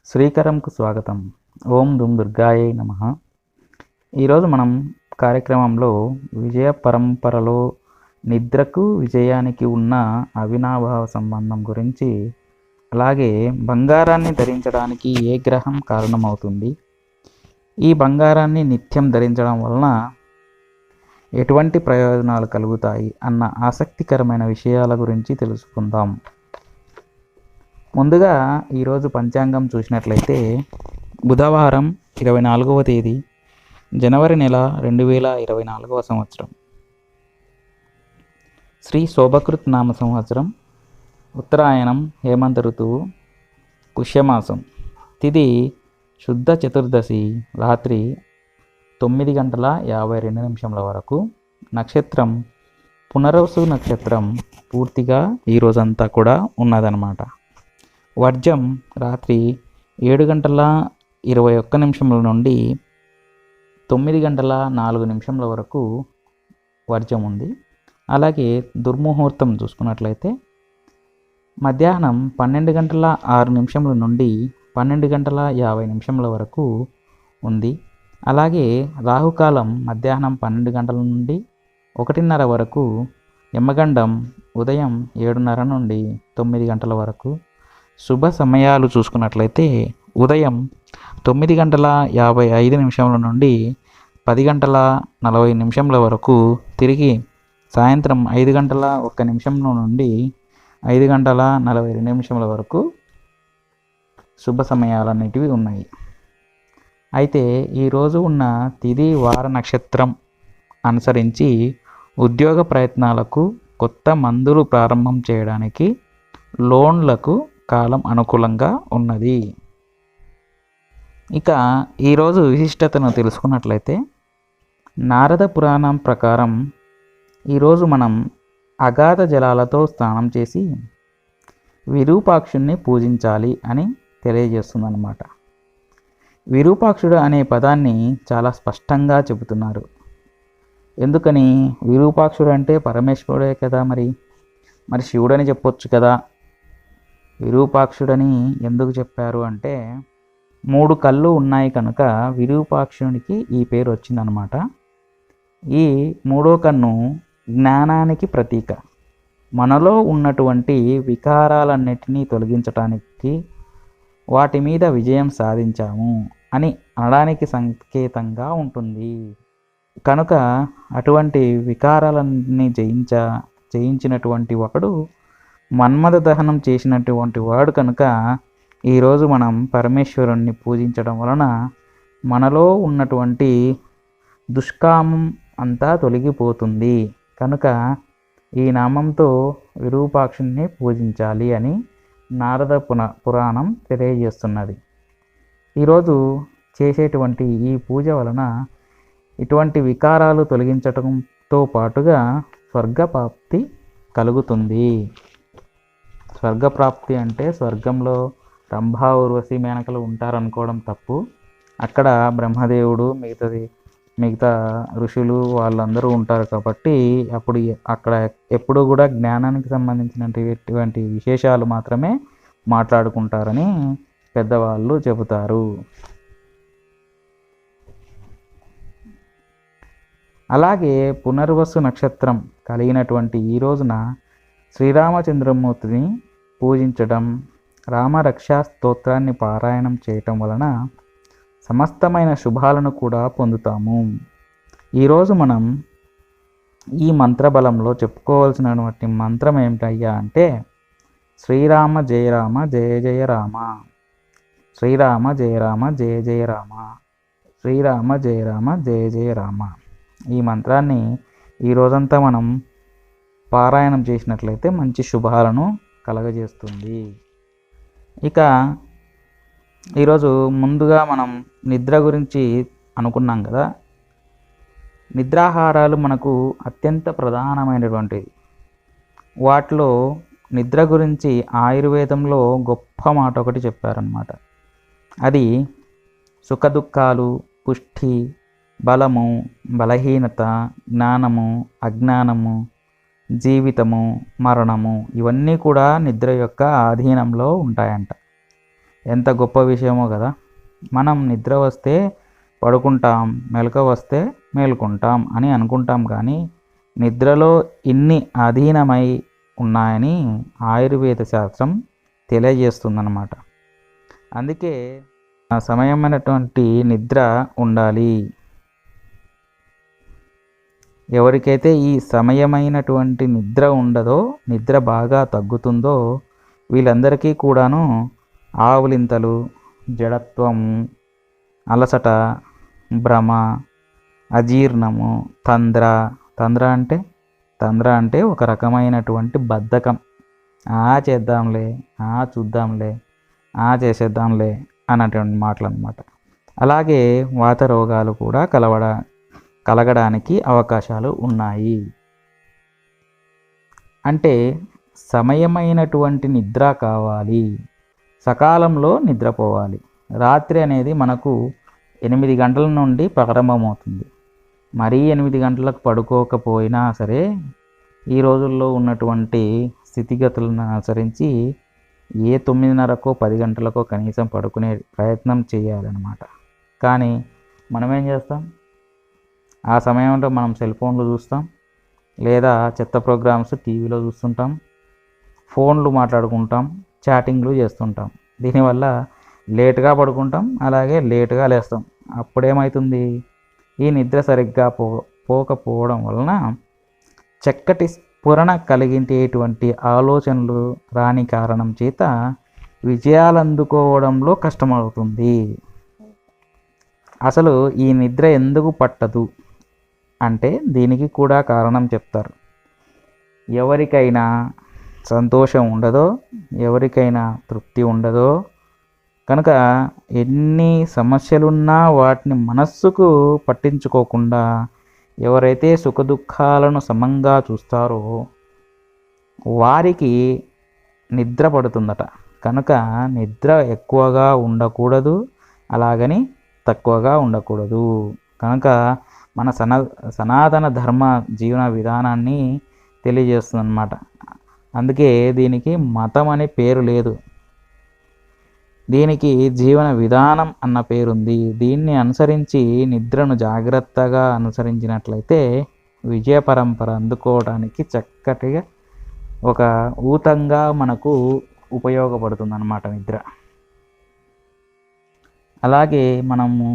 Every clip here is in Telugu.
శ్రీకరంకు స్వాగతం. ఓం దుమ్ దుర్గాయై నమః. ఈరోజు మనం కార్యక్రమంలో విజయ పరంపరలో నిద్రకు విజయానికి ఉన్న అవినాభావ సంబంధం గురించి, అలాగే బంగారాన్ని ధరించడానికి ఏ గ్రహం కారణమవుతుంది, ఈ బంగారాన్ని నిత్యం ధరించడం వలన ఎటువంటి ప్రయోజనాలు కలుగుతాయి అన్న ఆసక్తికరమైన విషయాల గురించి తెలుసుకుందాం. ముందుగా ఈరోజు పంచాంగం చూసినట్లయితే బుధవారం 24వ తేదీ జనవరి నెల 2024వ సంవత్సరం, శ్రీ శోభకృత్ నామ సంవత్సరం, ఉత్తరాయణం, హేమంత ఋతువు, పుష్యమాసం, తిథి శుద్ధ చతుర్దశి రాత్రి 9:52 వరకు, నక్షత్రం పునర్వసు నక్షత్రం పూర్తిగా ఈ రోజంతా కూడా ఉన్నదన్నమాట. వర్జం రాత్రి 7:21 నుండి 9:04 వరకు వర్జం ఉంది. అలాగే దుర్ముహూర్తం చూసుకున్నట్లయితే మధ్యాహ్నం 12:06 నుండి 12:50 వరకు ఉంది. అలాగే రాహుకాలం మధ్యాహ్నం 12 నుండి 1:30 వరకు, యమగండం ఉదయం 7:30 నుండి 9 వరకు. శుభ సమయాలు చూసుకున్నట్లయితే ఉదయం 9:55 నుండి 10:40 వరకు, తిరిగి సాయంత్రం 5:01 నుండి 5:42 వరకు శుభ సమయాలన్నిటివి ఉన్నాయి. అయితే ఈరోజు ఉన్న తిథి వార నక్షత్రం అనుసరించి ఉద్యోగ ప్రయత్నాలకు, కొత్త మందులు ప్రారంభం చేయడానికి, లోన్లకు కాలం అనుకూలంగా ఉన్నది. ఇక ఈరోజు విశిష్టతను తెలుసుకున్నట్లయితే నారద పురాణం ప్రకారం ఈరోజు మనం అగాధ జలాలతో స్నానం చేసి విరూపాక్షుణ్ణి పూజించాలి అని తెలియజేస్తుందన్నమాట. విరూపాక్షుడు అనే పదాన్ని చాలా స్పష్టంగా చెబుతున్నారు. ఎందుకని? విరూపాక్షుడు అంటే పరమేశ్వరుడే కదా, మరి శివుడని చెప్పొచ్చు కదా. విరూపాక్షుడని ఎందుకు చెప్పారు అంటే 3 కళ్ళు ఉన్నాయి కనుక విరూపాక్షునికి ఈ పేరు వచ్చిందనమాట. ఈ 3వ కన్ను జ్ఞానానికి ప్రతీక. మనలో ఉన్నటువంటి వికారాలన్నిటినీ తొలగించటానికి, వాటి మీద విజయం సాధించాము అని అనడానికి సంకేతంగా ఉంటుంది. కనుక అటువంటి వికారాలన్నీ జయించినటువంటి వాడు, మన్మథ దహనం చేసినటువంటి వాడు కనుక ఈరోజు మనం పరమేశ్వరుణ్ణి పూజించడం వలన మనలో ఉన్నటువంటి దుష్కామం అంతా తొలగిపోతుంది. కనుక ఈ నామంతో విరూపాక్షుణ్ణి పూజించాలి అని నారద పురాణం తెలియజేస్తున్నది. ఈరోజు చేసేటువంటి ఈ పూజ వలన ఇటువంటి వికారాలు తొలగించడంతో పాటుగా స్వర్గప్రాప్తి కలుగుతుంది. స్వర్గప్రాప్తి అంటే స్వర్గంలో రంభా, ఊర్వశి, మేనకలు ఉంటారనుకోవడం తప్పు. అక్కడ బ్రహ్మదేవుడు, మిగతా ఋషులు వాళ్ళందరూ ఉంటారు కాబట్టి అప్పుడు అక్కడ ఎప్పుడు కూడా జ్ఞానానికి సంబంధించినటువంటి విశేషాలు మాత్రమే మాట్లాడుకుంటారని పెద్దవాళ్ళు చెబుతారు. అలాగే పునర్వసు నక్షత్రం కలిగినటువంటి ఈ రోజున శ్రీరామచంద్రమూర్తిని పూజించడం, రామరక్షా స్తోత్రాన్ని పారాయణం చేయటం వలన సమస్తమైన శుభాలను కూడా పొందుతాము. ఈరోజు మనం ఈ మంత్రబలంలో చెప్పుకోవాల్సినటువంటి మంత్రం ఏమిటయ్యా అంటే శ్రీరామ జయ రామ జయ జయ రామ, శ్రీరామ జయ రామ జయ జయ రామ, శ్రీరామ జయ రామ జయ జయ రామ. ఈ మంత్రాన్ని ఈ రోజంతా మనం పారాయణం చేసినట్లయితే మంచి శుభాలను కలగజేస్తుంది. ఇక ఈరోజు ముందుగా మనం నిద్ర గురించి అనుకున్నాం కదా. నిద్రాహారాలు మనకు అత్యంత ప్రధానమైనటువంటిది. వాటిలో నిద్ర గురించి ఆయుర్వేదంలో గొప్ప మాట ఒకటి చెప్పారనమాట. అది సుఖదుఖాలు, పుష్టి, బలము, బలహీనత, జ్ఞానము, అజ్ఞానము, జీవితము, మరణము ఇవన్నీ కూడా నిద్ర యొక్క ఆధీనంలో ఉంటాయంట. ఎంత గొప్ప విషయమో కదా. మనం నిద్ర వస్తే పడుకుంటాం, మెలకువ వస్తే మేలుకుంటాం అని అనుకుంటాం, కానీ నిద్రలో ఇన్ని అధీనమై ఉన్నాయని ఆయుర్వేద శాస్త్రం తెలియజేస్తుందన్నమాట. అందుకే సమయమైనటువంటి నిద్ర ఉండాలి. ఎవరికైతే ఈ సమయమైనటువంటి నిద్ర ఉండదో, నిద్ర బాగా తగ్గుతుందో వీళ్ళందరికీ కూడాను ఆవులింతలు, జడత్వము, అలసట, భ్రమ, అజీర్ణము, తంద్ర అంటే ఒక రకమైనటువంటి బద్ధకం. చేద్దాంలే, చూద్దాంలే, చేసేద్దాంలే అన్నటువంటి మాటలు అన్నమాట. అలాగే వాత రోగాలు కూడా కలగడానికి అవకాశాలు ఉన్నాయి. అంటే సమయమైనటువంటి నిద్ర కావాలి, సకాలంలో నిద్రపోవాలి. రాత్రి అనేది మనకు 8 గంటల నుండి ప్రారంభమవుతుంది. మరీ 8 గంటలకు పడుకోకపోయినా సరే ఈ రోజుల్లో ఉన్నటువంటి స్థితిగతులను అనుసరించి 9:30కో 10 గంటలకో కనీసం పడుకునే ప్రయత్నం చేయాలన్నమాట. కానీ మనం ఏం చేస్తాం, ఆ సమయంలో మనం సెల్ ఫోన్లు చూస్తాం, లేదా చెత్త ప్రోగ్రామ్స్ టీవీలో చూస్తుంటాం, ఫోన్లు మాట్లాడుకుంటాం, చాటింగ్లు చేస్తుంటాం. దీనివల్ల లేటుగా పడుకుంటాం, అలాగే లేటుగా లేస్తాం. అప్పుడేమవుతుంది, ఈ నిద్ర సరిగ్గా పోకపోవడం వలన చక్కటి స్ఫురణ కలిగించేటువంటి ఆలోచనలు రాని కారణం చేత విజయాలు అందుకోవడంలో కష్టమవుతుంది. అసలు ఈ నిద్ర ఎందుకు పట్టదు అంటే దీనికి కూడా కారణం చెప్తారు. ఎవరికైనా సంతోషం ఉండదో, ఎవరికైనా తృప్తి ఉండదో కనుక ఎన్ని సమస్యలున్నా వాటిని మనస్సుకు పట్టించుకోకుండా ఎవరైతే సుఖదుఖాలను సమంగా చూస్తారో వారికి నిద్ర పడుతుందట. కనుక నిద్ర ఎక్కువగా ఉండకూడదు, అలాగని తక్కువగా ఉండకూడదు. కనుక మన సనాతన ధర్మ జీవన విధానాన్ని తెలియజేస్తుందన్నమాట. అందుకే దీనికి మతం అనే పేరు లేదు, దీనికి జీవన విధానం అన్న పేరుంది. దీన్ని అనుసరించి నిద్రను జాగ్రత్తగా అనుసరించినట్లయితే విజయ పరంపర అందుకోవడానికి చక్కటిగా ఒక ఊతంగా మనకు ఉపయోగపడుతుందన్నమాట నిద్ర. అలాగే మనము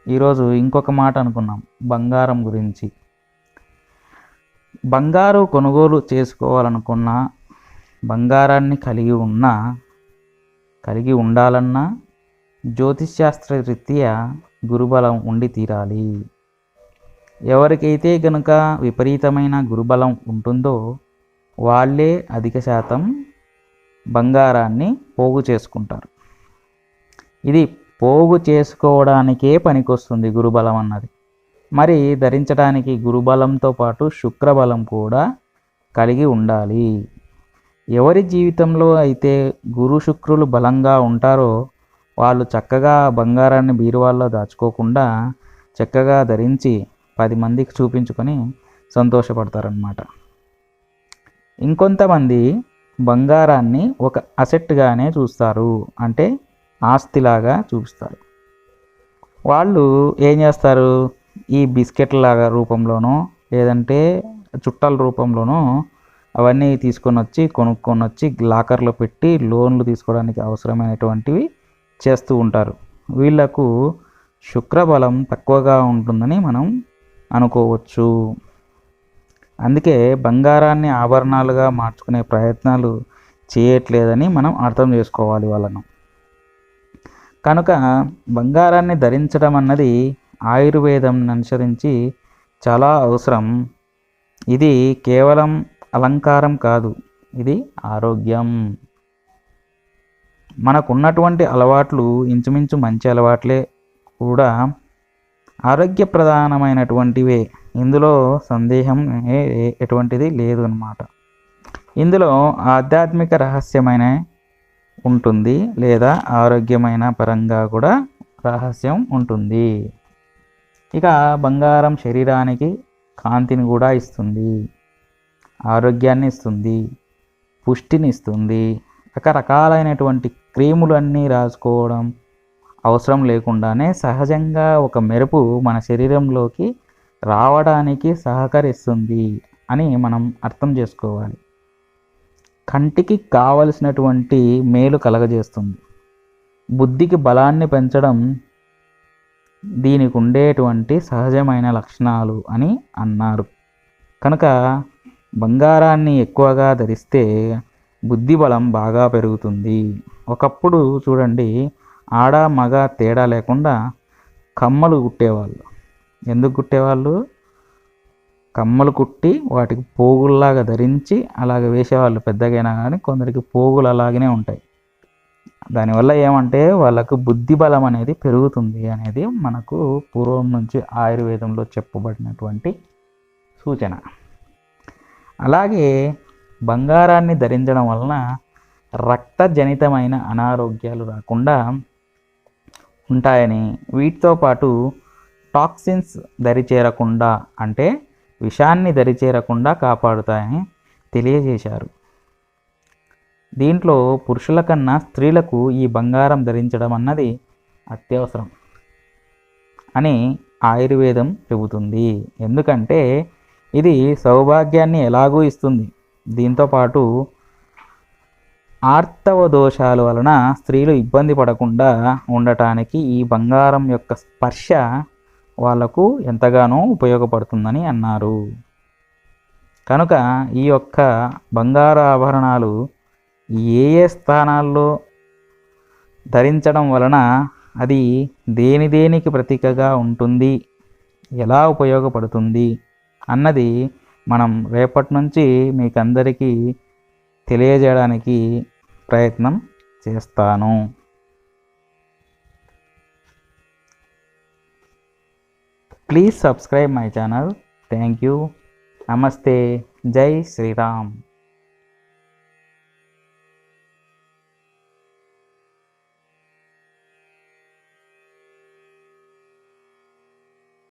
ఈరోజు ఇంకొక మాట అనుకున్నాం బంగారం గురించి. బంగారు కొనుగోలు చేసుకోవాలనుకున్నా, బంగారాన్ని కలిగి ఉండాలన్నా జ్యోతిష్శాస్త్ర రీత్యా గురుబలం ఉండి తీరాలి. ఎవరికైతే కనుక విపరీతమైన గురుబలం ఉంటుందో వాళ్ళే అధిక శాతం బంగారాన్ని పోగు చేసుకుంటారు. ఇది పోగు చేసుకోవడానికే పనికొస్తుంది గురుబలం అన్నది. మరి ధరించడానికి గురుబలంతో పాటు శుక్రబలం కూడా కలిగి ఉండాలి. ఎవరి జీవితంలో అయితే గురు శుక్రులు బలంగా ఉంటారో వాళ్ళు చక్కగా బంగారాన్ని బీరువాల్లో దాచుకోకుండా చక్కగా ధరించి 10 మందికి చూపించుకొని సంతోషపడతారన్నమాట. ఇంకొంతమంది బంగారాన్ని ఒక అసెట్గానే చూస్తారు, అంటే ఆస్తిలాగా చూపిస్తారు. వాళ్ళు ఏం చేస్తారు, ఈ బిస్కెట్ల రూపంలోనో లేదంటే చుట్టల రూపంలోనో అవన్నీ కొనుక్కొని వచ్చి లాకర్లో పెట్టి లోన్లు తీసుకోవడానికి అవసరమైనటువంటివి చేస్తూ ఉంటారు. వీళ్లకు శుక్రబలం తక్కువగా ఉంటుందని మనం అనుకోవచ్చు. అందుకే బంగారాన్ని ఆభరణాలుగా మార్చుకునే ప్రయత్నాలు చేయట్లేదని మనం అర్థం చేసుకోవాలి వాళ్ళను. కనుక బంగారాన్ని ధరించడం అన్నది ఆయుర్వేదం అనుసరించి చాలా అవసరం. ఇది కేవలం అలంకారం కాదు, ఇది ఆరోగ్యం. మనకున్నటువంటి అలవాట్లు ఇంచుమించు మంచి అలవాట్లే కూడా ఆరోగ్య ప్రధానమైనటువంటివే. ఇందులో సందేహం ఎటువంటిది లేదు అన్నమాట. ఇందులో ఆధ్యాత్మిక రహస్యమైన ఉంటుంది, లేదా ఆరోగ్యమైన పరంగా కూడా రహస్యం ఉంటుంది. ఇక బంగారం శరీరానికి కాంతిని కూడా ఇస్తుంది, ఆరోగ్యాన్ని ఇస్తుంది, పుష్టిని ఇస్తుంది. రకరకాలైనటువంటి క్రీములు అన్నీ రాసుకోవడం అవసరం లేకుండానే సహజంగా ఒక మెరుపు మన శరీరంలోకి రావడానికి సహకరిస్తుంది అని మనం అర్థం చేసుకోవాలి. కంటికి కావలసినటువంటి మేలు కలగజేస్తుంది, బుద్ధికి బలాన్ని పెంచడం దీనికి ఉండేటువంటి సహజమైన లక్షణాలు అని అన్నారు. కనుక బంగారాన్ని ఎక్కువగా ధరిస్తే బుద్ధి బలం బాగా పెరుగుతుంది. ఒకప్పుడు చూడండి, ఆడ మగ తేడా లేకుండా కమ్మలు కుట్టేవాళ్ళు. ఎందుకు కుట్టేవాళ్ళు? కమ్మలు కుట్టి వాటికి పోగుల్లాగా ధరించి అలాగ వేసేవాళ్ళు. పెద్దగైనా కానీ కొందరికి పోగులు అలాగనే ఉంటాయి. దానివల్ల ఏమంటే వాళ్ళకు బుద్ధి బలం అనేది పెరుగుతుంది అనేది మనకు పూర్వం నుంచి ఆయుర్వేదంలో చెప్పబడినటువంటి సూచన. అలాగే బంగారాన్ని ధరించడం వలన రక్తజనితమైన అనారోగ్యాలు రాకుండా ఉంటాయని, వీటితో పాటు టాక్సిన్స్ దరిచేరకుండా అంటే విషాన్ని దరిచేరకుండా కాపాడుతాయని తెలియజేశారు. దీంట్లో పురుషుల కన్నా స్త్రీలకు ఈ బంగారం ధరించడం అన్నది అత్యవసరం అని ఆయుర్వేదం చెబుతుంది. ఎందుకంటే ఇది సౌభాగ్యాన్ని ఎలాగూ ఇస్తుంది. దీంతోపాటు ఆర్తవ దోషాల వలన స్త్రీలు ఇబ్బంది పడకుండా ఉండటానికి ఈ బంగారం యొక్క స్పర్శ వాళ్లకు ఎంతగానో ఉపయోగపడుతుందని అన్నారు. కనుక ఈ యొక్క బంగారు ఆభరణాలు ఏ ఏ స్థానాల్లో ధరించడం వలన అది దేనికి ప్రతీకగా ఉంటుంది, ఎలా ఉపయోగపడుతుంది అన్నది మనం రేపటి నుంచి మీకందరికీ తెలియజేయడానికి ప్రయత్నం చేస్తాను. Please subscribe my channel. Thank you. నమస్తే. జై శ్రీరామ్.